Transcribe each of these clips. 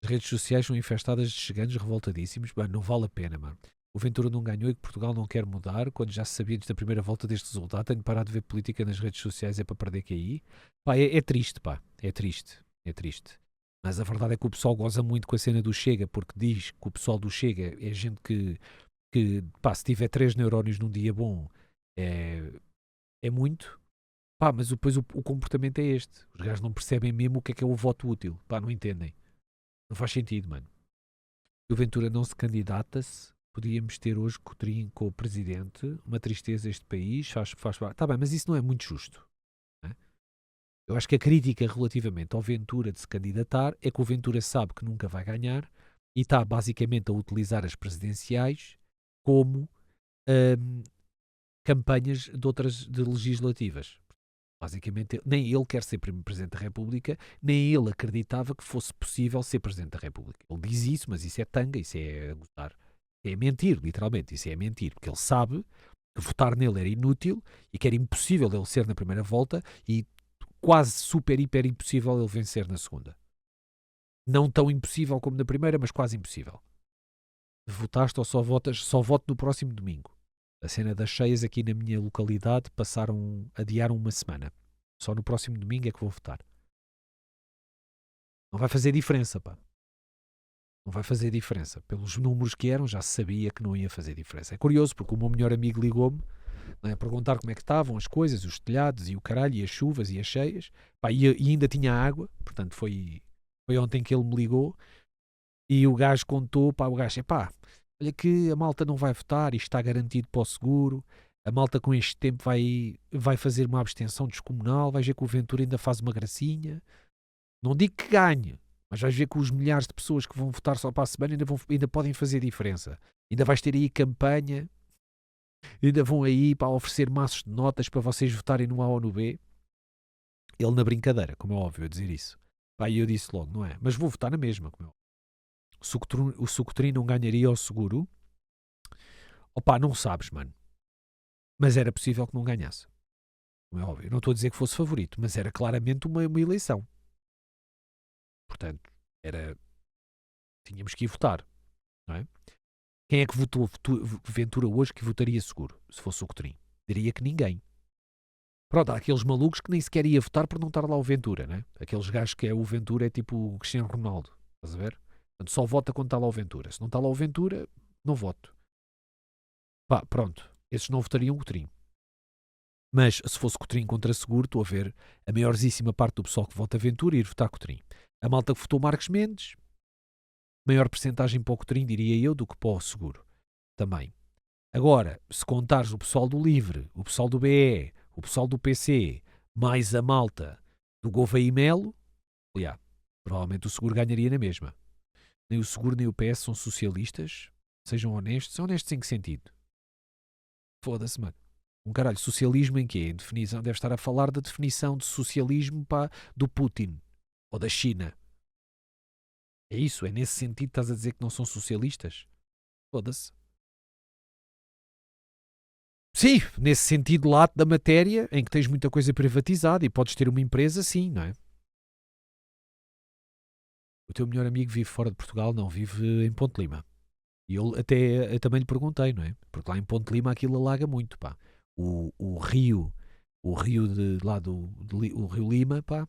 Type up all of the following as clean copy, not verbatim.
As redes sociais são infestadas de cheganos revoltadíssimos. Mano, não vale a pena, mano. O Ventura não ganhou e que Portugal não quer mudar, quando já se sabia antes da primeira volta deste resultado. Tenho parado de ver política nas redes sociais, é para perder QI. Pá, é triste, pá. É triste. É triste. Mas a verdade é que o pessoal goza muito com a cena do Chega, porque diz que o pessoal do Chega é gente que pá, se tiver 3 neurónios num dia bom, é muito. Pá, mas depois o comportamento é este. Os gajos não percebem mesmo o que é o voto útil. Pá, não entendem. Não faz sentido, mano. Se o Ventura não se candidata-se, podíamos ter hoje Coutrinho com o presidente. Uma tristeza este país. Tá bem, mas isso não é muito justo. Né? Eu acho que a crítica relativamente ao Ventura de se candidatar é que o Ventura sabe que nunca vai ganhar e está basicamente a utilizar as presidenciais como campanhas de legislativas. Basicamente, nem ele quer ser Presidente da República, nem ele acreditava que fosse possível ser Presidente da República. Ele diz isso, mas isso é tanga, isso é gozar. É mentir, literalmente, isso é mentir, porque ele sabe que votar nele era inútil e que era impossível ele ser na primeira volta e quase super, hiper impossível ele vencer na segunda. Não tão impossível como na primeira, mas quase impossível. Votaste ou só votas? Só voto no próximo domingo. A cena das cheias aqui na minha localidade adiaram uma semana. Só no próximo domingo é que vou votar. Não vai fazer diferença, pá. Não vai fazer diferença. Pelos números que eram, já se sabia que não ia fazer diferença. É curioso, porque o meu melhor amigo ligou-me, né, a perguntar como é que estavam as coisas, os telhados e o caralho, e as chuvas e as cheias. Pá, e ainda tinha água, portanto foi ontem que ele me ligou. E o gajo contou, pá, o gajo, pá, olha que a malta não vai votar, isto está garantido para o seguro, a malta com este tempo vai fazer uma abstenção descomunal, vais ver que o Ventura ainda faz uma gracinha. Não digo que ganhe, mas vais ver que os milhares de pessoas que vão votar só para a semana ainda podem fazer diferença. Ainda vais ter aí campanha, ainda vão aí para oferecer maços de notas para vocês votarem no A ou no B. Ele na brincadeira, como é óbvio, a dizer isso. Pá, e eu disse logo, não é? Mas vou votar na mesma, como é óbvio. O Sucutrim não ganharia ao seguro? Opá, não sabes, mano. Mas era possível que não ganhasse. Não é óbvio. Não estou a dizer que fosse favorito, mas era claramente uma eleição. Portanto, tínhamos que ir votar, não é? Quem é que votou Ventura hoje que votaria seguro, se fosse o Coutrinho? Diria que ninguém. Pronto, há aqueles malucos que nem sequer ia votar por não estar lá o Ventura, né? Aqueles gajos que é o Ventura é tipo o Cristiano Ronaldo, estás a ver? Portanto, só vota quando está lá o Ventura. Se não está lá o Ventura, não voto. Pá, pronto. Esses não votariam o Coutrinho. Mas se fosse Coutrinho contra seguro, estou a ver a maiorzíssima parte do pessoal que vota Ventura ir votar Coutrinho. A malta que votou Marcos Mendes, maior percentagem para o Coutrinho, diria eu, do que para o seguro. Também. Agora, se contares o pessoal do Livre, o pessoal do BE, o pessoal do PC, mais a malta do Gouveia e Melo, provavelmente o seguro ganharia na mesma. Nem o seguro nem o PS são socialistas. Sejam honestos. São honestos em que sentido? Foda-se, mano. Um caralho, socialismo em quê? Em definição, deve estar a falar da definição de socialismo, pá, do Putin ou da China. É isso? É nesse sentido que estás a dizer que não são socialistas? Foda-se. Sim, nesse sentido lato da matéria, em que tens muita coisa privatizada e podes ter uma empresa, sim, não é? O teu melhor amigo vive fora de Portugal? Não, vive em Ponte Lima. E eu também lhe perguntei, não é? Porque lá em Ponte Lima aquilo alaga muito, pá. O rio de lá o Rio Lima, pá,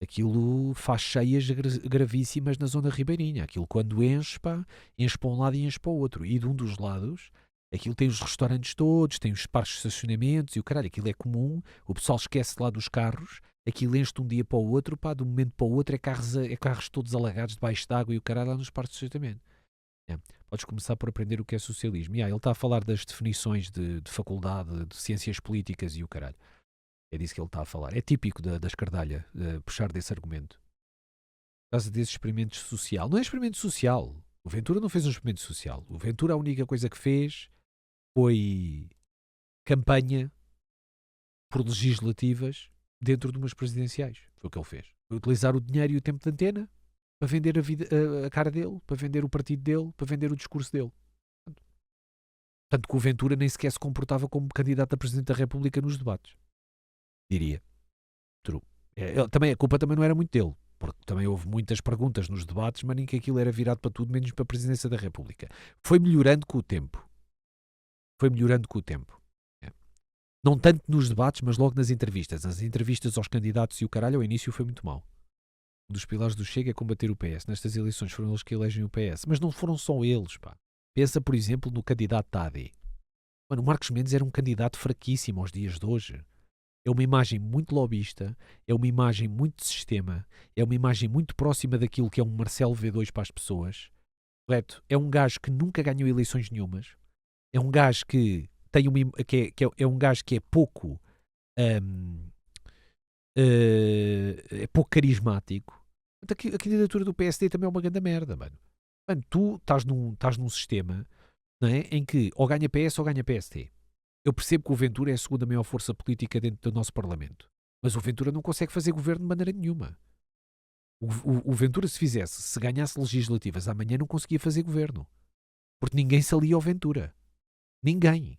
aquilo faz cheias gravíssimas na zona ribeirinha. Aquilo quando enche, pá, enche para um lado e enche para o outro. E de um dos lados, aquilo tem os restaurantes todos, tem os parques de estacionamentos e o caralho, aquilo é comum. O pessoal esquece lá dos carros, aquilo enche de um dia para o outro, pá, de um momento para o outro é carros todos alagados debaixo d'água e o caralho lá nos parques de estacionamento. É. Podes começar por aprender o que é socialismo. Ele está a falar das definições de faculdade, de ciências políticas e o caralho. É disso que ele está a falar. É típico da escardalha puxar desse argumento. Por causa desse experimento social. Não é experimento social. O Ventura não fez um experimento social. O Ventura a única coisa que fez foi campanha por legislativas dentro de umas presidenciais. Foi o que ele fez. Foi utilizar o dinheiro e o tempo de antena para vender a cara dele, para vender o partido dele, para vender o discurso dele. Tanto que o Ventura nem sequer se comportava como candidato a Presidente da República nos debates. Diria. True. A culpa também não era muito dele. porque também houve muitas perguntas nos debates, mas nem que aquilo era virado para tudo, menos para a Presidência da República. Foi melhorando com o tempo. É. Não tanto nos debates, mas logo nas entrevistas. As entrevistas aos candidatos e o caralho, ao início foi muito mau. Um dos pilares do Chega é combater o PS. Nestas eleições foram eles que elegem o PS. Mas não foram só eles, pá. Pensa, por exemplo, no candidato da AD. Mano, o Marcos Mendes era um candidato fraquíssimo aos dias de hoje. É uma imagem muito lobista, é uma imagem muito de sistema, é uma imagem muito próxima daquilo que é um Marcelo V2 para as pessoas. Correto? É um gajo que nunca ganhou eleições nenhumas. É um gajo que tem uma, é um gajo que é pouco é pouco carismático. A candidatura do PSD também é uma grande merda, mano. Mano, tu estás num sistema, não é, em que ou ganha PS ou ganha PSD. Eu percebo que o Ventura é a segunda maior força política dentro do nosso Parlamento. Mas o Ventura não consegue fazer governo de maneira nenhuma. O Ventura, se ganhasse legislativas amanhã, não conseguia fazer governo. Porque ninguém se alia ao Ventura. Ninguém.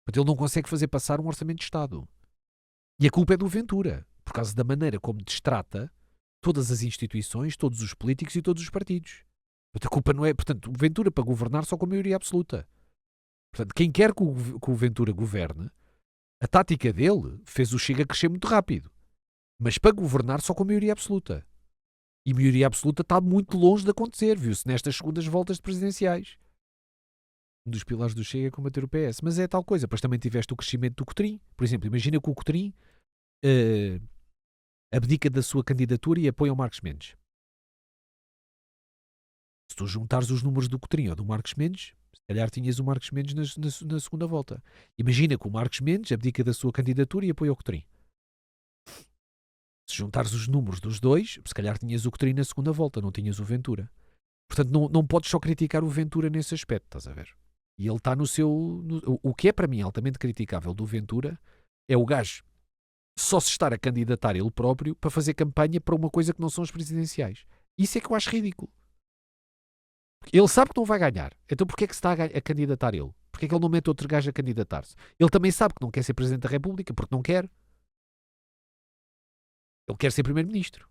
Portanto, ele não consegue fazer passar um orçamento de Estado. E a culpa é do Ventura. Por causa da maneira como destrata todas as instituições, todos os políticos e todos os partidos. Portanto, a culpa não é... Portanto, o Ventura para governar só com a maioria absoluta. Portanto, quem quer que o Ventura governe, a tática dele fez o Chega crescer muito rápido. Mas para governar só com a maioria absoluta. E a maioria absoluta está muito longe de acontecer, viu-se nestas segundas voltas de presidenciais. Um dos pilares do Chega é combater o PS. Mas é tal coisa. Depois também tiveste o crescimento do Cotrim. Por exemplo, imagina que o Cotrim abdica da sua candidatura e apoia o Marcos Mendes. Se tu juntares os números do Cotrim ou do Marcos Mendes, se calhar tinhas o Marcos Mendes na segunda volta. Imagina que o Marcos Mendes abdica da sua candidatura e apoia o Cotrim. Se juntares os números dos dois, se calhar tinhas o Cotrim na segunda volta, não tinhas o Ventura. Portanto, não podes só criticar o Ventura nesse aspecto, estás a ver? E ele está no seu... o que é para mim altamente criticável do Ventura é o gajo só se estar a candidatar ele próprio para fazer campanha para uma coisa que não são as presidenciais. Isso é que eu acho ridículo. Ele sabe que não vai ganhar. Então porquê é que se está a candidatar ele? Porquê é que ele não mete outro gajo a candidatar-se? Ele também sabe que não quer ser Presidente da República porque não quer. Ele quer ser Primeiro-Ministro.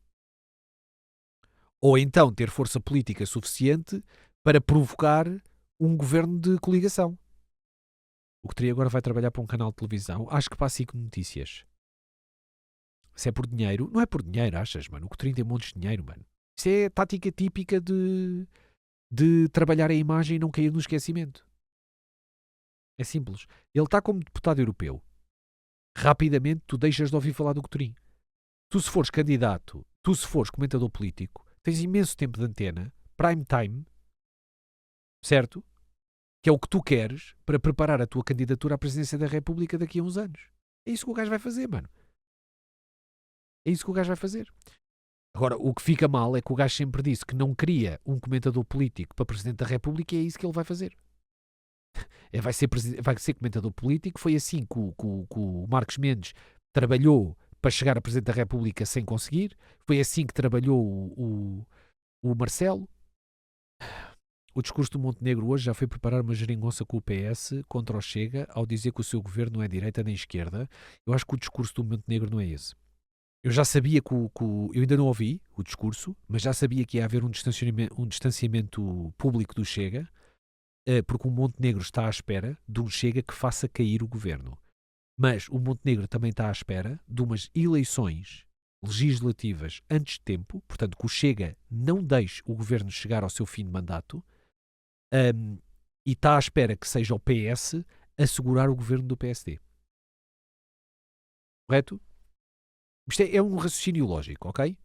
Ou então ter força política suficiente para provocar um governo de coligação. O Cotrim agora vai trabalhar para um canal de televisão, acho que para a SIC Notícias. Se é por dinheiro, não é por dinheiro, achas, mano? O Cotrim tem montes de dinheiro, mano. Isso é tática típica de trabalhar a imagem e não cair no esquecimento. É simples. Ele está como deputado europeu. Rapidamente tu deixas de ouvir falar do Cotrim. Tu se fores candidato, tu se fores comentador político, tens imenso tempo de antena, prime time, certo? Que é o que tu queres para preparar a tua candidatura à presidência da República daqui a uns anos. É isso que o gajo vai fazer, mano. É isso que o gajo vai fazer. Agora, o que fica mal é que o gajo sempre disse que não queria um comentador político para Presidente da República e é isso que ele vai fazer. Vai ser comentador político. Foi assim que o Marcos Mendes trabalhou para chegar a Presidente da República sem conseguir. Foi assim que trabalhou o Marcelo. O discurso do Montenegro hoje já foi preparar uma geringonça com o PS contra o Chega ao dizer que o seu governo não é direita nem esquerda. Eu acho que o discurso do Montenegro não é esse. Eu já sabia eu ainda não ouvi o discurso, mas já sabia que ia haver um distanciamento público do Chega, porque o Montenegro está à espera de um Chega que faça cair o governo. Mas o Montenegro também está à espera de umas eleições legislativas antes de tempo, portanto que o Chega não deixe o governo chegar ao seu fim de mandato, e está à espera que seja o PS a segurar o governo do PSD. Correto? Isto é um raciocínio lógico, ok?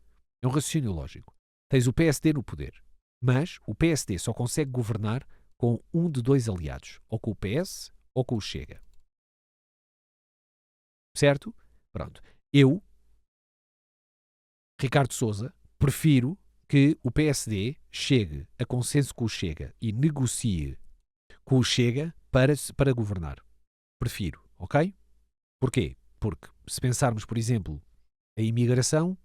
É um raciocínio lógico. Tens o PSD no poder, mas o PSD só consegue governar com um de dois aliados, ou com o PS ou com o Chega. Certo? Pronto. Eu, Ricardo Sousa, prefiro que o PSD chegue a consenso com o Chega e negocie com o Chega para governar. Prefiro, ok? Porquê? Porque se pensarmos, por exemplo, a imigração,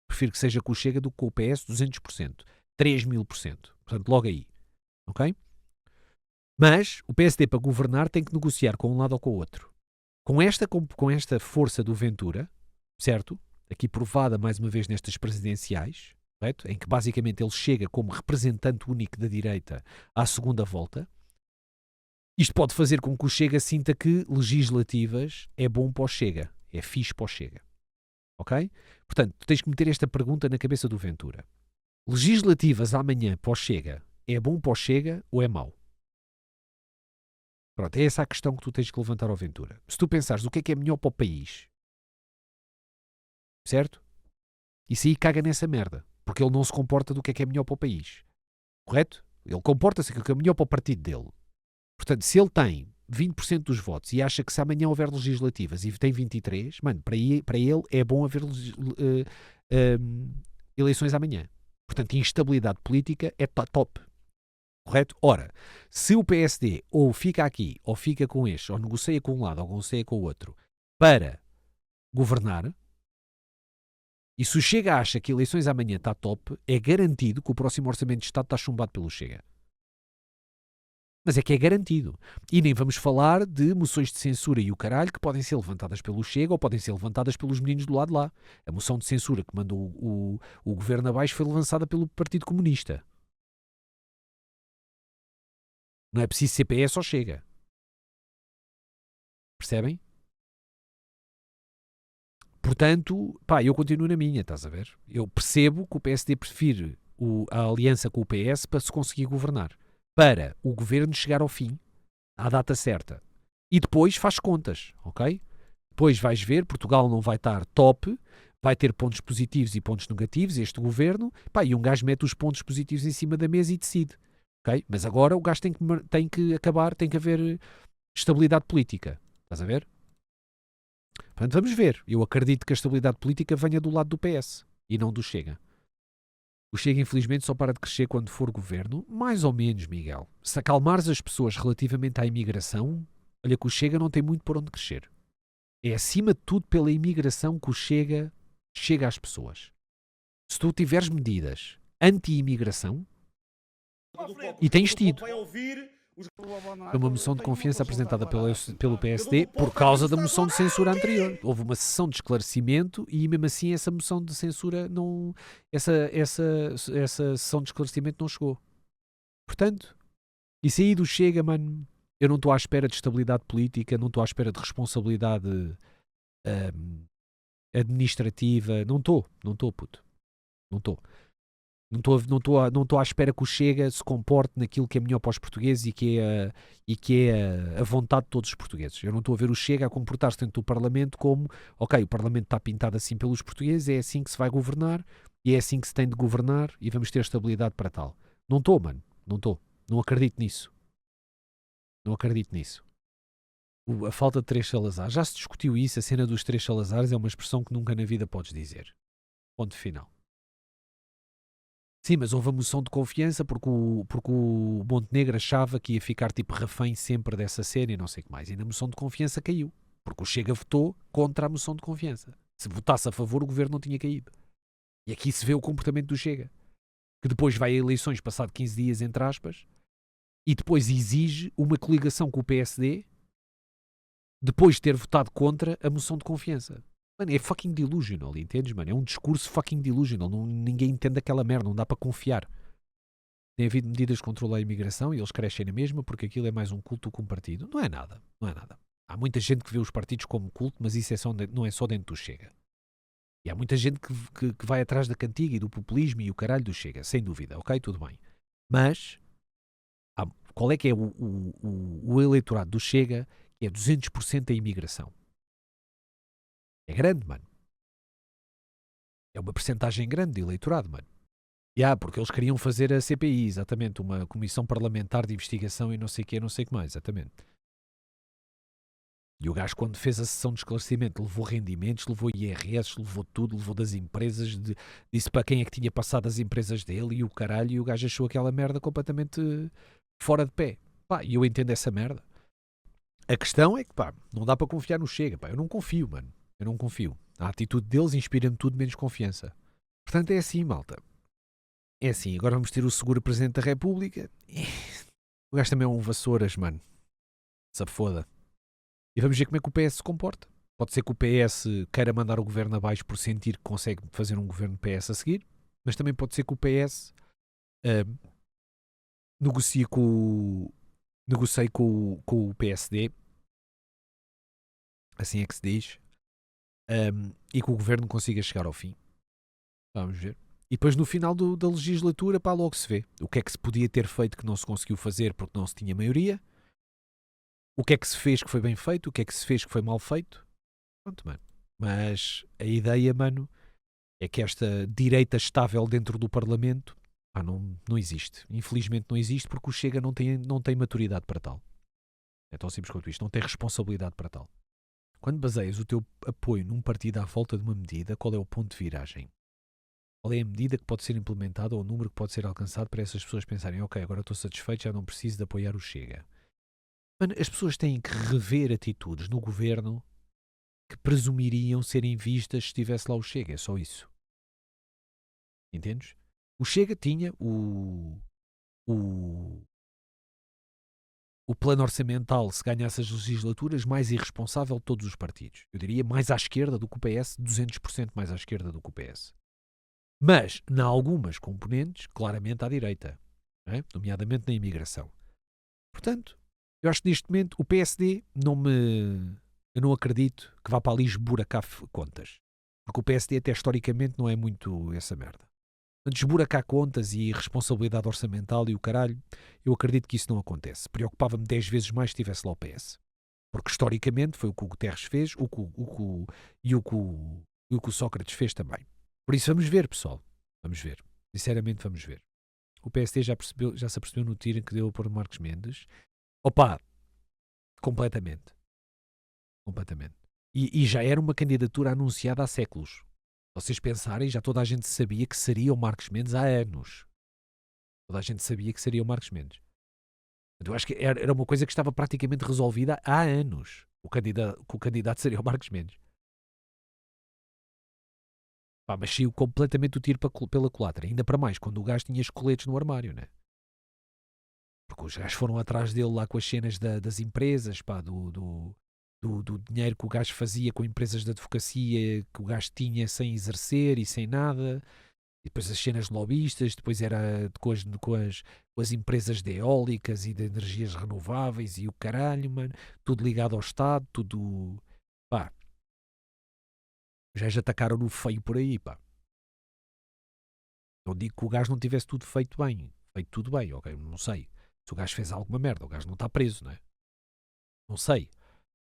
prefiro que seja com o Chega do que com o PS 200%, 3000%. Portanto, logo aí. Ok? Mas o PSD para governar tem que negociar com um lado ou com o outro. Com esta força do Ventura, certo? aqui provada mais uma vez nestas presidenciais, correto? Em que basicamente ele chega como representante único da direita à segunda volta. Isto pode fazer com que o Chega sinta que legislativas é bom para o Chega, é fixe para o Chega. Ok? Portanto, tu tens que meter esta pergunta na cabeça do Ventura. Legislativas amanhã para o Chega, é bom para o Chega ou é mau? Pronto, é essa a questão que tu tens que levantar ao Ventura. Se tu pensares o que é melhor para o país, certo? Isso aí caga nessa merda, porque ele não se comporta do que é melhor para o país. Correto? Ele comporta-se aquilo que é melhor para o partido dele. Portanto, se ele tem 20% dos votos e acha que se amanhã houver legislativas e tem 23%, mano, para ele é bom haver eleições amanhã. Portanto, instabilidade política é top. Correto? Ora, se o PSD ou fica aqui, ou fica com este, ou negocia com um lado, ou negocia com o outro, para governar, e se o Chega acha que eleições amanhã está top, é garantido que o próximo Orçamento de Estado está chumbado pelo Chega. Mas é que é garantido. E nem vamos falar de moções de censura e o caralho que podem ser levantadas pelo Chega ou podem ser levantadas pelos meninos do lado de lá. A moção de censura que mandou o governo abaixo foi lançada pelo Partido Comunista. Não é preciso CPS ou Chega. Percebem? Portanto, pá, eu continuo na minha, estás a ver? Eu percebo que o PSD prefere a aliança com o PS para se conseguir governar. Para o governo chegar ao fim, à data certa. E depois faz contas, ok? Depois vais ver, Portugal não vai estar top, vai ter pontos positivos e pontos negativos, este governo, pá, e um gajo mete os pontos positivos em cima da mesa e decide, ok? Mas agora o gajo tem que acabar, tem que haver estabilidade política, estás a ver? Portanto, vamos ver. Eu acredito que a estabilidade política venha do lado do PS e não do Chega. O Chega, infelizmente, só para de crescer quando for governo. Mais ou menos, Miguel. Se acalmares as pessoas relativamente à imigração, olha que o Chega não tem muito por onde crescer. É acima de tudo pela imigração que o Chega chega às pessoas. Se tu tiveres medidas anti-imigração, e tens tido, é uma moção de confiança apresentada pelo PSD por causa da moção de censura anterior. Houve uma sessão de esclarecimento e mesmo assim essa moção de censura não... Essa sessão de esclarecimento não chegou. Portanto, isso aí do Chega, mano, eu não estou à espera de estabilidade política, não estou à espera de responsabilidade administrativa, não estou, puto. Não estou. Não estou à espera que o Chega se comporte naquilo que é melhor para os portugueses e que é a vontade de todos os portugueses. Eu não estou a ver o Chega a comportar-se dentro do Parlamento como, ok, o Parlamento está pintado assim pelos portugueses, é assim que se vai governar e é assim que se tem de governar e vamos ter estabilidade para tal. Não estou, mano. Não estou. Não acredito nisso. Não acredito nisso. A falta de 3 Salazares. Já se discutiu isso, a cena dos 3 Salazares é uma expressão que nunca na vida podes dizer. Ponto final. Sim, mas houve a moção de confiança porque o Montenegro achava que ia ficar tipo refém sempre dessa cena e não sei o que mais. E na moção de confiança caiu. Porque o Chega votou contra a moção de confiança. Se votasse a favor, o governo não tinha caído. E aqui se vê o comportamento do Chega. Que depois vai a eleições passado 15 dias, entre aspas, e depois exige uma coligação com o PSD depois de ter votado contra a moção de confiança. Mano, é fucking delusional, entendes, mano? É um discurso fucking delusional. Ninguém entende aquela merda, não dá para confiar. Tem havido medidas de controle à imigração e eles crescem na mesma porque aquilo é mais um culto que um partido. Não é nada, não é nada. Há muita gente que vê os partidos como culto, mas isso não é só dentro do Chega. E há muita gente que vai atrás da cantiga e do populismo e o caralho do Chega, sem dúvida, ok? Tudo bem. Mas, qual é que é o eleitorado do Chega? É 200% a imigração. É grande, mano. É uma percentagem grande de eleitorado, mano. Porque eles queriam fazer a CPI, exatamente, uma comissão parlamentar de investigação e não sei o que, não sei o que mais, exatamente. E o gajo, quando fez a sessão de esclarecimento, levou rendimentos, levou IRS, levou tudo, levou das empresas, disse para quem é que tinha passado as empresas dele e o caralho, e o gajo achou aquela merda completamente fora de pé. Pá, e eu entendo essa merda. A questão é que, pá, não dá para confiar no Chega, pá. Eu não confio, mano. Eu não confio. A atitude deles inspira-me tudo menos confiança. Portanto, é assim, malta. É assim, agora vamos ter o seguro Presidente da República. O gajo também é um vassouras, mano. Se foda. E vamos ver como é que o PS se comporta. Pode ser que o PS queira mandar o governo abaixo por sentir que consegue fazer um governo PS a seguir, mas também pode ser que o PS negocie com o PSD, assim é que se diz, e que o governo consiga chegar ao fim. Vamos ver. E depois no final da legislatura, pá, logo se vê o que é que se podia ter feito que não se conseguiu fazer porque não se tinha maioria, o que é que se fez que foi bem feito, o que é que se fez que foi mal feito. Pronto, mano. Mas a ideia, mano, é que esta direita estável dentro do Parlamento não existe. Infelizmente não existe porque o Chega não tem maturidade para tal. É tão simples quanto isto. Não tem responsabilidade para tal. Quando baseias o teu apoio num partido à volta de uma medida, qual é o ponto de viragem? Qual é a medida que pode ser implementada ou o número que pode ser alcançado para essas pessoas pensarem, ok, agora estou satisfeito, já não preciso de apoiar o Chega. Mano, as pessoas têm que rever atitudes no governo que presumiriam serem vistas se estivesse lá o Chega. É só isso. Entendes? O Chega tinha o plano orçamental, se ganhasse as legislaturas, mais irresponsável de todos os partidos. Eu diria mais à esquerda do que o PS, 200% mais à esquerda do que o PS. Mas, em algumas componentes, claramente à direita. Não é? Nomeadamente na imigração. Portanto, eu acho que neste momento o PSD eu não acredito que vá para ali esburacar contas. Porque o PSD até historicamente não é muito essa merda. Desburacar contas e responsabilidade orçamental e o caralho, eu acredito que isso não acontece. Preocupava-me 10 vezes mais se estivesse lá o PS. Porque historicamente foi o que o Guterres fez e o que o Sócrates fez também. Por isso vamos ver, pessoal. Vamos ver. Sinceramente vamos ver. O PSD já se apercebeu no tiro que deu a pôr Marcos Mendes. Opa, completamente. Completamente. E já era uma candidatura anunciada há séculos. Vocês pensarem, já toda a gente sabia que seria o Marcos Mendes há anos. Toda a gente sabia que seria o Marcos Mendes. Eu acho que era uma coisa que estava praticamente resolvida há anos. Que o candidato seria o Marcos Mendes. Pá, mas saiu completamente o tiro pela culatra. Ainda para mais, quando o gajo tinha esqueletos no armário, né? Porque os gajos foram atrás dele lá com as cenas das empresas, pá, do dinheiro que o gajo fazia com empresas de advocacia que o gajo tinha sem exercer e sem nada. E depois as cenas lobistas, depois era com as empresas de eólicas e de energias renováveis e o caralho, mano. Tudo ligado ao Estado, tudo... Pá, já atacaram no feio por aí, pá. Não digo que o gajo não tivesse tudo feito bem. Feito tudo bem, ok? Não sei. Se o gajo fez alguma merda, o gajo não está preso, não é? Não sei.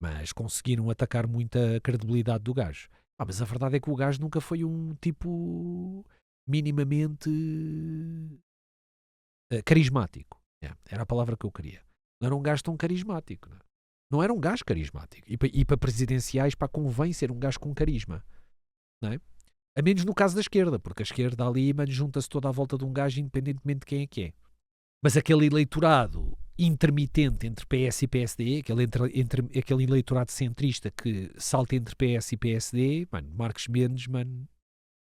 Mas conseguiram atacar muito a credibilidade do gajo. Ah, mas a verdade é que o gajo nunca foi um tipo minimamente carismático. Era a palavra que eu queria. Não era um gajo tão carismático. Não era um gajo carismático. E para presidenciais, pá, convém ser um gajo com carisma. Não é? A menos no caso da esquerda, porque a esquerda ali, mano, junta-se toda à volta de um gajo independentemente de quem é que é. Mas aquele eleitorado intermitente entre PS e PSD, aquele eleitorado centrista que salta entre PS e PSD, mano, Marcos Mendes, mano,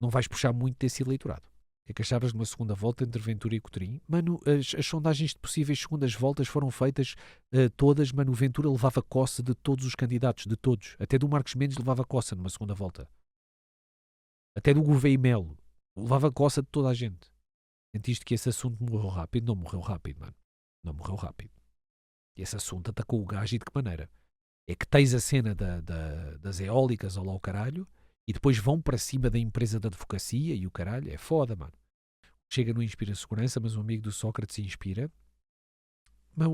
não vais puxar muito desse eleitorado. O que é que achavas de uma segunda volta entre Ventura e Coutrinho? Mano, as sondagens de possíveis segundas voltas foram feitas todas, mano, o Ventura levava coça de todos os candidatos, de todos. Até do Marcos Mendes levava coça numa segunda volta. Até do Gouveia e Melo. Levava coça de toda a gente. Sentiste que esse assunto morreu rápido? Não morreu rápido, mano. Não morreu rápido. E esse assunto atacou o gajo e de que maneira? É que tens a cena das eólicas ao lá o caralho e depois vão para cima da empresa de advocacia e o caralho. É foda, mano. Chega, não inspira segurança, mas um amigo do Sócrates inspira. Mas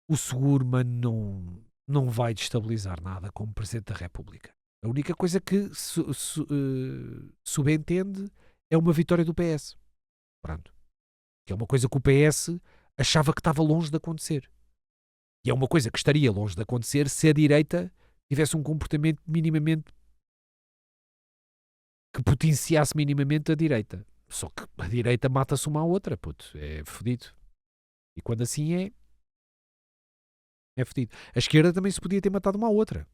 o seguro, mano, não vai destabilizar nada como Presidente da República. A única coisa que subentende é uma vitória do PS. Pronto. Que é uma coisa que o PS achava que estava longe de acontecer. E é uma coisa que estaria longe de acontecer se a direita tivesse um comportamento minimamente que potenciasse minimamente a direita. Só que a direita mata-se uma à outra, puto. É fodido. E quando assim é fodido. A esquerda também se podia ter matado uma à outra.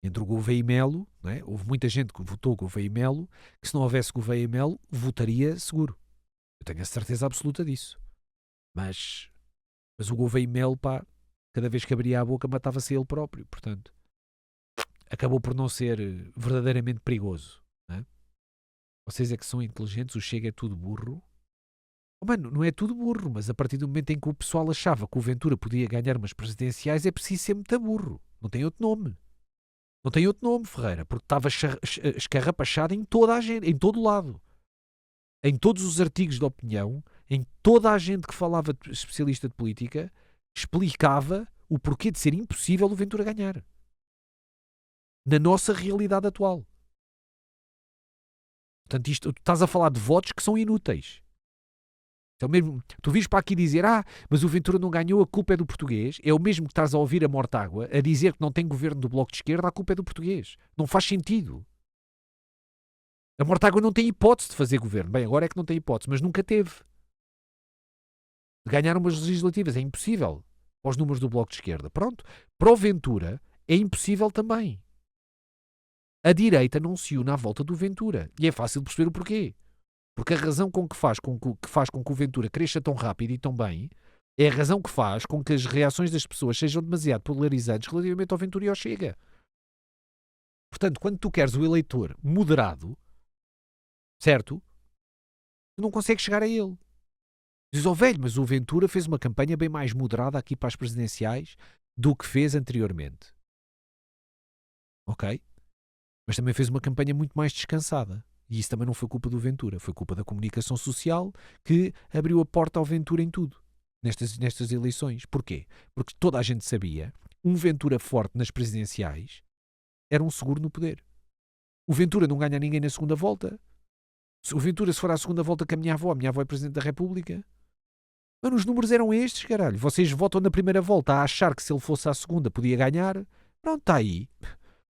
Entre o Gouveia e Melo, não é? Houve muita gente que votou Gouveia e Melo, que se não houvesse Gouveia e Melo, votaria seguro. Eu tenho a certeza absoluta disso. Mas o Gouveia e Melo, pá, cada vez que abria a boca matava-se ele próprio. Portanto, acabou por não ser verdadeiramente perigoso. Não é? Vocês é que são inteligentes, o Chega é tudo burro. Oh, mano, não é tudo burro, mas a partir do momento em que o pessoal achava que o Ventura podia ganhar umas presidenciais, é preciso ser muito burro. Não tem outro nome. Não tem outro nome, Ferreira, porque estava escarrapachado em toda a gente, em todo lado. Em todos os artigos de opinião, em toda a gente que falava de especialista de política, explicava o porquê de ser impossível o Ventura ganhar. Na nossa realidade atual. Portanto, isto, tu estás a falar de votos que são inúteis. Então mesmo, tu vires para aqui dizer, mas o Ventura não ganhou, a culpa é do português. É o mesmo que estás a ouvir a Mortágua a dizer que não tem governo do Bloco de Esquerda, a culpa é do português. Não faz sentido. A Mortágua não tem hipótese de fazer governo. Bem, agora é que não tem hipótese, mas nunca teve. De ganhar umas legislativas, é impossível. Aos números do Bloco de Esquerda. Pronto. Para o Ventura, é impossível também. A direita não se une à volta do Ventura. E é fácil perceber o porquê. Porque a razão que faz com que o Ventura cresça tão rápido e tão bem é a razão que faz com que as reações das pessoas sejam demasiado polarizantes relativamente ao Ventura e ao Chega. Portanto, quando tu queres o eleitor moderado, certo? Tu não consegues chegar a ele. Diz, velho, mas o Ventura fez uma campanha bem mais moderada aqui para as presidenciais do que fez anteriormente. Ok? Mas também fez uma campanha muito mais descansada. E isso também não foi culpa do Ventura, foi culpa da comunicação social que abriu a porta ao Ventura em tudo, nestas eleições. Porquê? Porque toda a gente sabia, um Ventura forte nas presidenciais era um seguro no poder. O Ventura não ganha ninguém na segunda volta. Se o Ventura, se for à segunda volta com a minha avó é Presidente da República. Mano, os números eram estes, caralho. Vocês votam na primeira volta a achar que se ele fosse à segunda podia ganhar. Pronto, está aí.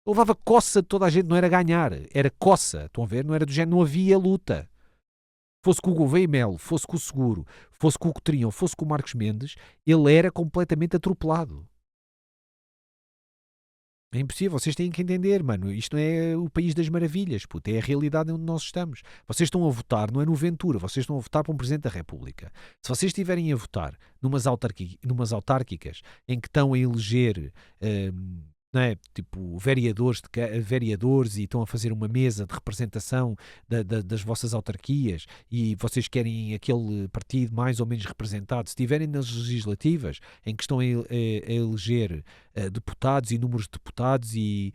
Ele levava coça de toda a gente, não era ganhar, era coça. Estão a ver? Não era do género, não havia luta. Fosse com o Gouveia e Melo, fosse com o Seguro, fosse com o Coutrinho, fosse com o Marcos Mendes, ele era completamente atropelado. É impossível, vocês têm que entender, mano. Isto não é o país das maravilhas, puto. É a realidade onde nós estamos. Vocês estão a votar, não é no Ventura, vocês estão a votar para um Presidente da República. Se vocês estiverem a votar numas autárquicas em que estão a eleger não é? Tipo, vereadores e estão a fazer uma mesa de representação das vossas autarquias e vocês querem aquele partido mais ou menos representado. Se estiverem nas legislativas em que estão a eleger deputados e números de deputados e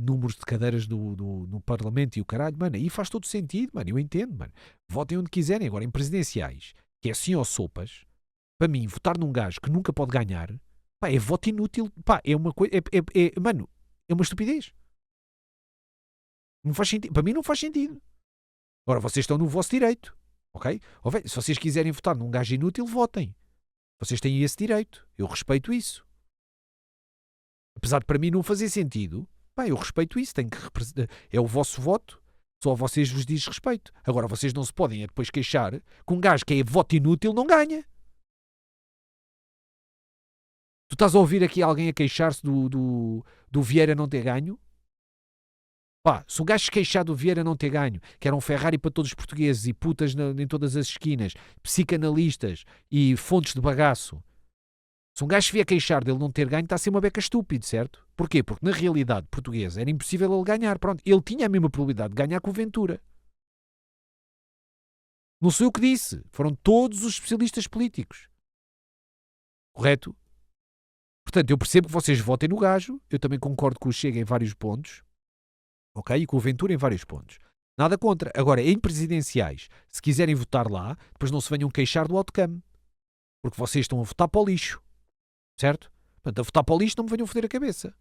números de cadeiras no Parlamento e o caralho, mano, aí faz todo sentido, mano, eu entendo, mano. Votem onde quiserem. Agora, em presidenciais, que é assim ou sopas, para mim, votar num gajo que nunca pode ganhar, pá, é voto inútil. Pá, é uma coisa. Mano, é uma estupidez. Não faz sentido. Para mim não faz sentido. Agora, vocês estão no vosso direito. Ok? Se vocês quiserem votar num gajo inútil, votem. Vocês têm esse direito. Eu respeito isso. Apesar de para mim não fazer sentido, pá, eu respeito isso. É o vosso voto. Só a vocês vos diz respeito. Agora, vocês não se podem depois queixar que um gajo que é voto inútil não ganha. Tu estás a ouvir aqui alguém a queixar-se do Vieira não ter ganho? Pá, se o gajo se queixar do Vieira não ter ganho, que era um Ferrari para todos os portugueses e putas em todas as esquinas, psicanalistas e fontes de bagaço, se um gajo se vier queixar dele não ter ganho, está a ser uma beca estúpido, certo? Porquê? Porque na realidade portuguesa era impossível ele ganhar. Pronto, ele tinha a mesma probabilidade de ganhar que o Ventura. Não sou eu que disse. Foram todos os especialistas políticos. Correto? Portanto, eu percebo que vocês votem no gajo, eu também concordo com o Chega em vários pontos, ok? E com o Ventura em vários pontos. Nada contra. Agora, em presidenciais, se quiserem votar lá, depois não se venham queixar do outcome. Porque vocês estão a votar para o lixo. Certo? Portanto, a votar para o lixo não me venham foder a cabeça.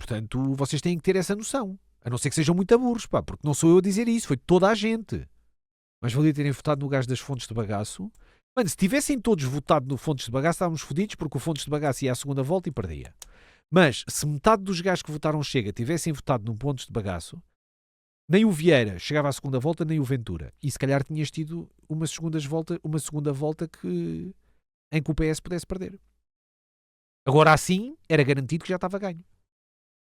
Portanto, vocês têm que ter essa noção. A não ser que sejam muito aburros, pá, porque não sou eu a dizer isso, foi toda a gente. Mas valia terem votado no gajo das fontes de bagaço. Mano, se tivessem todos votado no Fontes de Bagaço, estávamos fodidos porque o Fontes de Bagaço ia à segunda volta e perdia. Mas, se metade dos gajos que votaram Chega tivessem votado no Fontes de Bagaço, nem o Vieira chegava à segunda volta, nem o Ventura. E se calhar tinhas tido uma segunda volta em que o PS pudesse perder. Agora assim, era garantido que já estava ganho.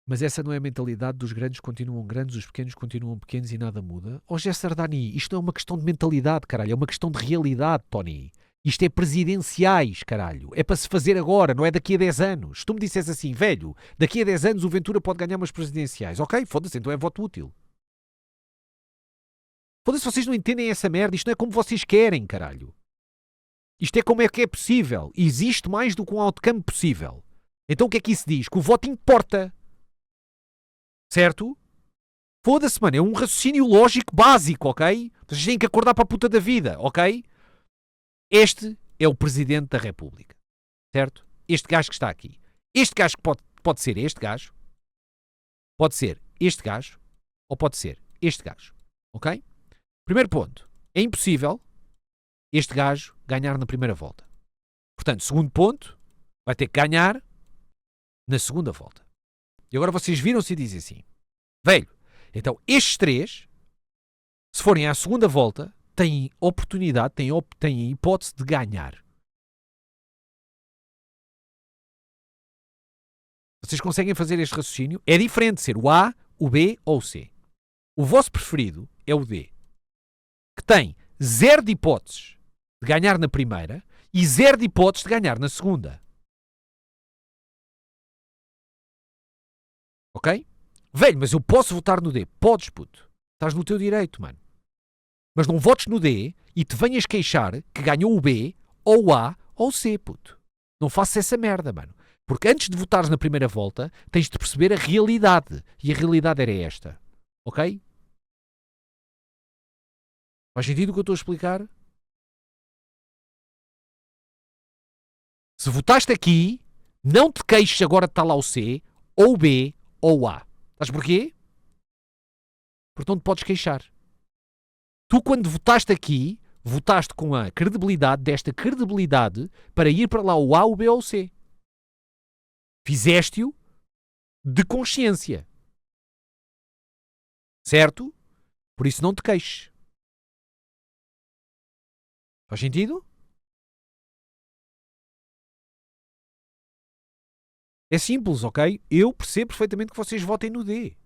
Mas essa não é a mentalidade dos grandes continuam grandes, os pequenos continuam pequenos e nada muda. José Sardani, isto não é uma questão de mentalidade, caralho, é uma questão de realidade, Tony. Isto é presidenciais, caralho. É para se fazer agora, não é daqui a 10 anos. Se tu me dissesse assim, velho, daqui a 10 anos o Ventura pode ganhar umas presidenciais. Ok, foda-se, então é voto útil. Foda-se, vocês não entendem essa merda. Isto não é como vocês querem, caralho. Isto é como é que é possível. Existe mais do que um outcome possível. Então o que é que isso diz? Que o voto importa. Certo? Foda-se, mano. É um raciocínio lógico básico, ok? Vocês têm que acordar para a puta da vida, ok? Este é o Presidente da República. Certo? Este gajo que está aqui. Este gajo que pode ser este gajo. Pode ser este gajo. Ou pode ser este gajo. Ok? Primeiro ponto. É impossível este gajo ganhar na primeira volta. Portanto, segundo ponto, vai ter que ganhar na segunda volta. E agora vocês viram-se e dizem assim, velho, então estes três, se forem à segunda volta, têm oportunidade, têm hipótese de ganhar. Vocês conseguem fazer este raciocínio? É diferente ser o A, o B ou o C. O vosso preferido é o D, que tem zero de hipóteses de ganhar na primeira e zero de hipóteses de ganhar na segunda. Ok? Velho, mas eu posso votar no D. Podes, puto. Estás no teu direito, mano. Mas não votes no D e te venhas queixar que ganhou o B, ou o A, ou o C, puto. Não faças essa merda, mano. Porque antes de votares na primeira volta, tens de perceber a realidade. E a realidade era esta. Ok? Faz sentido o que eu estou a explicar? Se votaste aqui, não te queixes agora de estar lá o C, ou o B, ou o A. Sabes porquê? Porque não te podes queixar. Tu, quando votaste aqui, votaste com a credibilidade desta credibilidade para ir para lá o A, o B ou o C. Fizeste-o de consciência. Certo? Por isso não te queixes. Faz sentido? É simples, ok? Eu percebo perfeitamente que vocês votem no D.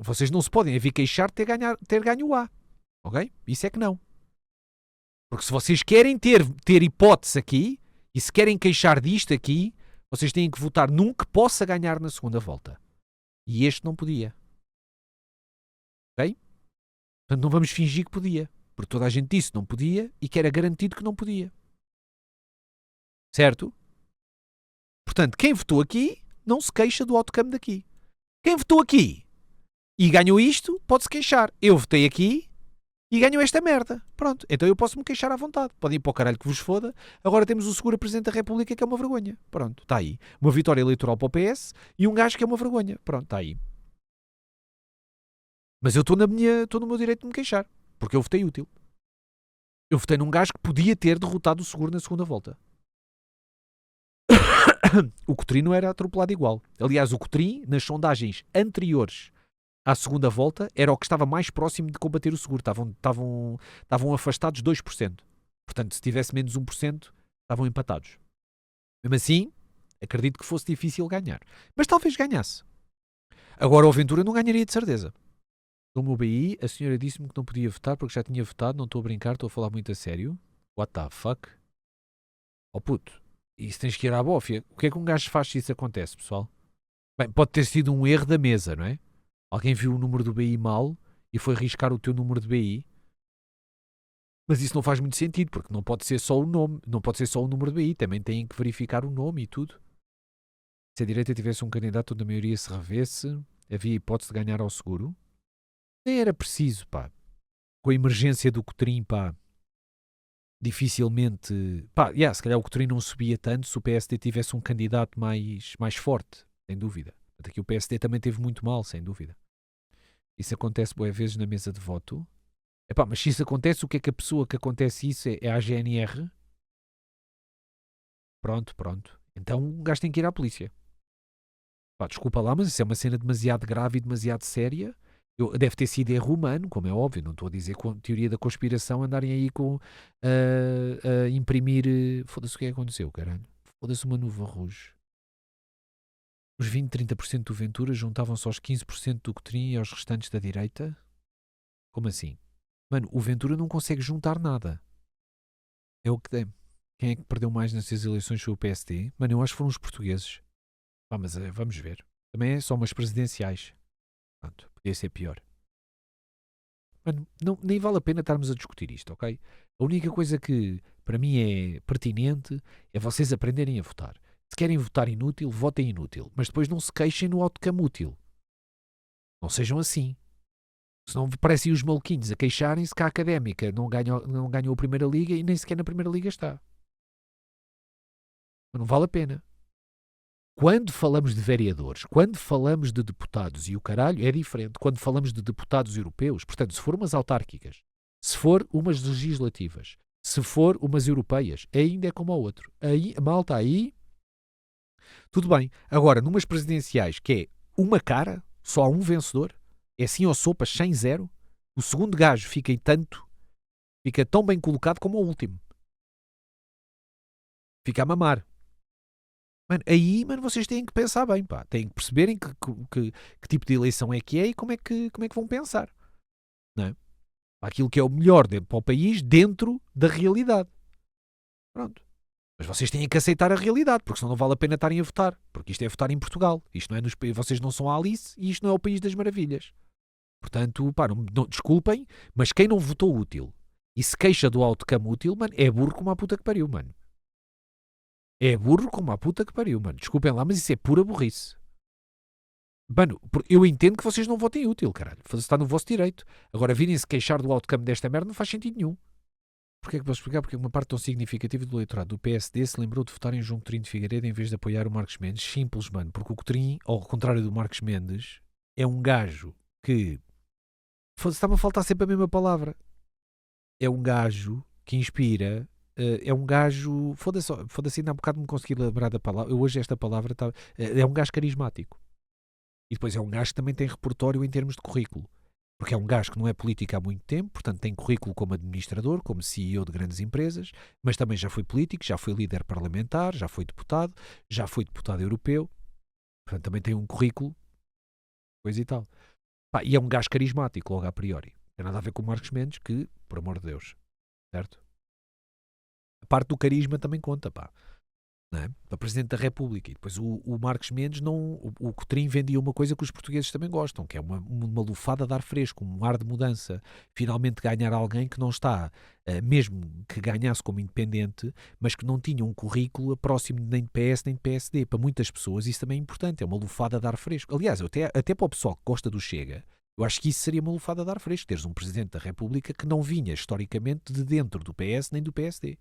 Vocês não se podem vir queixar de ter ganho o A. Ok? Isso é que não. Porque se vocês querem ter hipótese aqui, e se querem queixar disto aqui, vocês têm que votar num que possa ganhar na segunda volta. E este não podia. Ok? Portanto, não vamos fingir que podia. Porque toda a gente disse que não podia e que era garantido que não podia. Certo? Portanto, quem votou aqui não se queixa do outcome daqui. Quem votou aqui e ganhou isto, pode-se queixar. Eu votei aqui e ganho esta merda. Pronto, então eu posso me queixar à vontade. Podem ir para o caralho que vos foda. Agora temos o seguro Presidente da República que é uma vergonha. Pronto, está aí. Uma vitória eleitoral para o PS e um gajo que é uma vergonha. Pronto, está aí. Mas eu estou no meu direito de me queixar. Porque eu votei útil. Eu votei num gajo que podia ter derrotado o seguro na segunda volta. O Cotrim não era atropelado igual. Aliás, o Cotrim, nas sondagens anteriores à segunda volta, era o que estava mais próximo de combater o seguro. Estavam afastados 2%. Portanto, se tivesse menos 1%, estavam empatados. Mesmo assim, acredito que fosse difícil ganhar. Mas talvez ganhasse. Agora o Ventura não ganharia de certeza. No meu BI, a senhora disse-me que não podia votar porque já tinha votado. Não estou a brincar, estou a falar muito a sério. What the fuck? Oh puto, isso tens que ir à bófia. O que é que um gajo faz se isso acontece, pessoal? Bem, pode ter sido um erro da mesa, não é? Alguém viu o número do BI mal e foi riscar o teu número de BI. Mas isso não faz muito sentido, porque não pode ser só o nome, não pode ser só o número de BI, também têm que verificar o nome e tudo. Se a direita tivesse um candidato onde a maioria se revesse, havia hipótese de ganhar ao seguro. Nem era preciso, pá. Com a emergência do Cotrim, pá, dificilmente... Pá, se calhar o Cotrim não subia tanto se o PSD tivesse um candidato mais forte, sem dúvida. Até que o PSD também teve muito mal, sem dúvida. Isso acontece boas vezes na mesa de voto. Epá, mas se isso acontece, o que é que a pessoa que acontece isso é a GNR? Pronto. Então um gajo tem que ir à polícia. Pá, desculpa lá, mas isso é uma cena demasiado grave e demasiado séria. Deve ter sido erro humano, como é óbvio. Não estou a dizer com teoria da conspiração andarem aí com a imprimir... Foda-se o que é que aconteceu, caralho. Foda-se uma nuvem rouge. Os 20, 30% do Ventura juntavam-se aos 15% do Cotrim e aos restantes da direita? Como assim? Mano, o Ventura não consegue juntar nada. É o que tem. Quem é que perdeu mais nessas eleições foi o PSD? Mano, eu acho que foram os portugueses. Mas vamos ver. Também é só umas presidenciais. Pronto, podia ser pior. Mano, nem vale a pena estarmos a discutir isto, ok? A única coisa que para mim é pertinente é vocês aprenderem a votar. Se querem votar inútil, votem inútil. Mas depois não se queixem no outcome útil. Não sejam assim. Senão parecem os maluquinhos a queixarem-se que a Académica não ganhou a Primeira Liga e nem sequer na Primeira Liga está. Mas não vale a pena. Quando falamos de vereadores, quando falamos de deputados e o caralho, é diferente. Quando falamos de deputados europeus, portanto, se for umas autárquicas, se for umas legislativas, se for umas europeias, ainda é como ao outro. Aí, malta, aí, tudo bem. Agora, numas presidenciais que é uma cara, só há um vencedor, é assim ou sopas, 100-0, o segundo gajo fica tão bem colocado como o último. Fica a mamar. Mano, aí, mano, vocês têm que pensar bem, pá. Têm que perceberem que tipo de eleição é que é e como é que vão pensar. Não é? Aquilo que é o melhor para o país dentro da realidade. Pronto. Mas vocês têm que aceitar a realidade, porque senão não vale a pena estarem a votar. Porque isto é votar em Portugal. Isto não é vocês não são a Alice e isto não é o país das maravilhas. Portanto, pá, não, desculpem, mas quem não votou útil e se queixa do outcome útil, mano, é burro como a puta que pariu, mano. É burro como a puta que pariu, mano. Desculpem lá, mas isso é pura burrice. Mano, eu entendo que vocês não votem útil, caralho. Está no vosso direito. Agora, virem-se queixar do outcome desta merda não faz sentido nenhum. Porquê é que posso explicar? Porque uma parte tão significativa do eleitorado do PSD se lembrou de votar em João Coutinho de Figueiredo em vez de apoiar o Marcos Mendes. Simples, mano. Porque o Coutinho, ao contrário do Marcos Mendes, é um gajo que... Está-me a faltar sempre a mesma palavra. É um gajo que inspira... é um gajo... Foda-se, ainda há bocado me consegui lembrar da palavra. Hoje esta palavra está... é um gajo carismático. E depois é um gajo que também tem repertório em termos de currículo. Porque é um gajo que não é político há muito tempo, portanto tem currículo como administrador, como CEO de grandes empresas, mas também já foi político, já foi líder parlamentar, já foi deputado europeu, portanto também tem um currículo, coisa e tal. Pá, e é um gajo carismático, logo a priori. Não tem nada a ver com o Marcos Mendes, que, por amor de Deus, certo? A parte do carisma também conta, pá. Não é? Para Presidente da República. E depois o Marcos Mendes, o Cotrim vendia uma coisa que os portugueses também gostam, que é uma lufada de ar fresco, um ar de mudança. Finalmente ganhar alguém que não está, mesmo que ganhasse como independente, mas que não tinha um currículo próximo nem de PS nem de PSD. Para muitas pessoas isso também é importante, é uma lufada de ar fresco. Aliás, até para o pessoal que gosta do Chega, eu acho que isso seria uma lufada de ar fresco, teres um Presidente da República que não vinha historicamente de dentro do PS nem do PSD.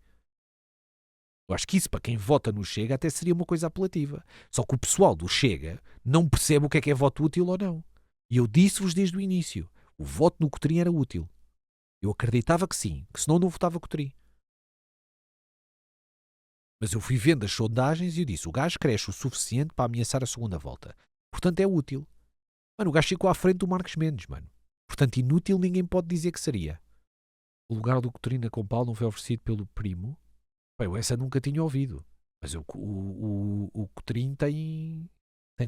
Eu acho que isso, para quem vota no Chega, até seria uma coisa apelativa. Só que o pessoal do Chega não percebe o que é voto útil ou não. E eu disse-vos desde o início, o voto no Cotrim era útil. Eu acreditava que sim, que senão não votava Cotrim. Mas eu fui vendo as sondagens e eu disse, o gajo cresce o suficiente para ameaçar a segunda volta. Portanto é útil. Mano, o gajo ficou à frente do Marcos Mendes, mano. Portanto, inútil ninguém pode dizer que seria. O lugar do Cotrim na Compal não foi oferecido pelo primo. Eu essa nunca tinha ouvido. Mas o Cotrim tem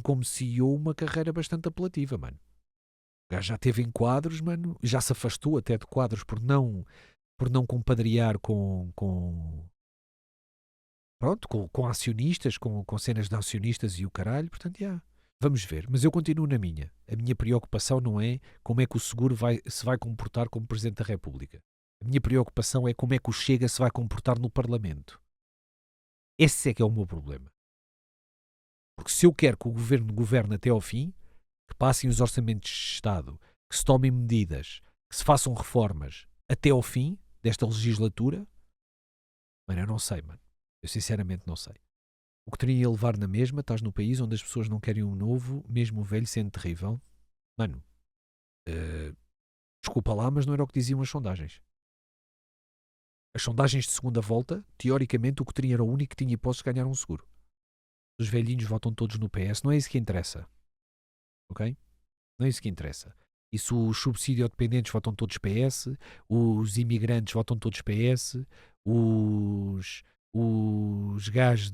como CEO uma carreira bastante apelativa, mano. O gajo já teve em quadros, mano. Já se afastou até de quadros por não compadrear pronto, com acionistas, com cenas de acionistas e o caralho. Portanto, já. Vamos ver. Mas eu continuo na minha. A minha preocupação não é como é que o Seguro se vai comportar como Presidente da República. A minha preocupação é como é que o Chega se vai comportar no Parlamento. Esse é que é o meu problema. Porque se eu quero que o governo governe até ao fim, que passem os orçamentos de Estado, que se tomem medidas, que se façam reformas até ao fim desta legislatura, mano, eu não sei, mano. Eu sinceramente não sei. O que teria a levar na mesma, estás no país onde as pessoas não querem um novo, mesmo o velho sendo terrível. Mano, desculpa lá, mas não era o que diziam as sondagens. As sondagens de segunda volta, teoricamente, o que teria era o único que tinha hipótese de ganhar um seguro. Os velhinhos votam todos no PS, não é isso que interessa. Ok? Não é isso que interessa. E se os subsídio-dependentes votam todos PS, os imigrantes votam todos PS, os gajos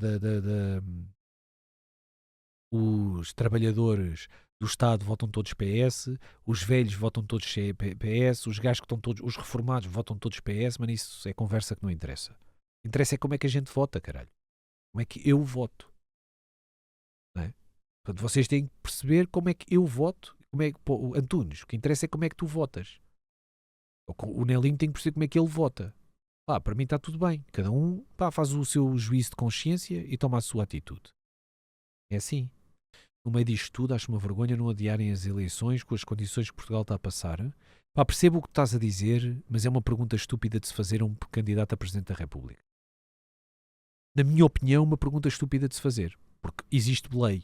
os trabalhadores do Estado votam todos PS, os velhos votam todos PS, os gajos que estão todos, os reformados votam todos PS, mas isso é conversa que não interessa. Interessa é como é que a gente vota, caralho. Como é que eu voto. Não é? Portanto, vocês têm que perceber como é que eu voto. Antunes, o que interessa é como é que tu votas. O Nelinho tem que perceber como é que ele vota. Pá, para mim está tudo bem. Cada um faz o seu juízo de consciência e toma a sua atitude. É assim. No meio disto tudo, acho uma vergonha não adiarem as eleições com as condições que Portugal está a passar. Pá, percebo o que estás a dizer, mas é uma pergunta estúpida de se fazer a um candidato a Presidente da República. Na minha opinião, uma pergunta estúpida de se fazer. Porque existe lei.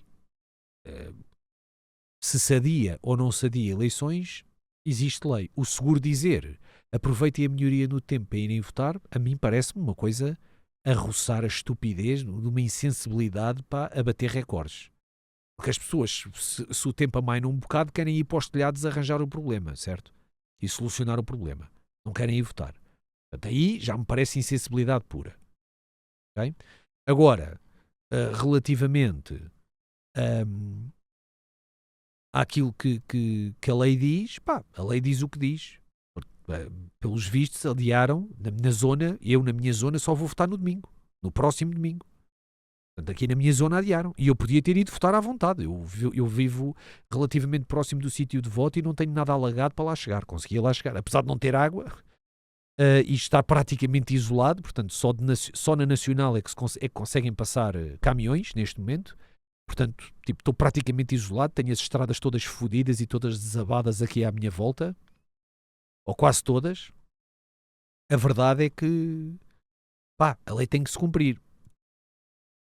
Se sadia ou não sadia eleições, existe lei. O seguro dizer aproveitem a melhoria no tempo para irem votar, a mim parece-me uma coisa a roçar a estupidez de uma insensibilidade para abater recordes. Porque as pessoas, se o tempo amaina um bocado, querem ir para os telhados arranjar o problema, certo? E solucionar o problema. Não querem ir votar. Portanto, aí já me parece insensibilidade pura. Okay? Agora, relativamente àquilo que a lei diz, pá, a lei diz o que diz. Pelos vistos, adiaram na zona, eu na minha zona só vou votar no domingo, no próximo domingo. Portanto, aqui na minha zona adiaram. E eu podia ter ido votar à vontade. Eu vivo relativamente próximo do sítio de voto e não tenho nada alagado para lá chegar. Conseguia lá chegar. Apesar de não ter água e estar praticamente isolado, portanto, só na Nacional é que conseguem passar caminhões neste momento. Portanto, tipo, estou praticamente isolado. Tenho as estradas todas fodidas e todas desabadas aqui à minha volta. Ou quase todas. A verdade é que, pá, a lei tem que se cumprir.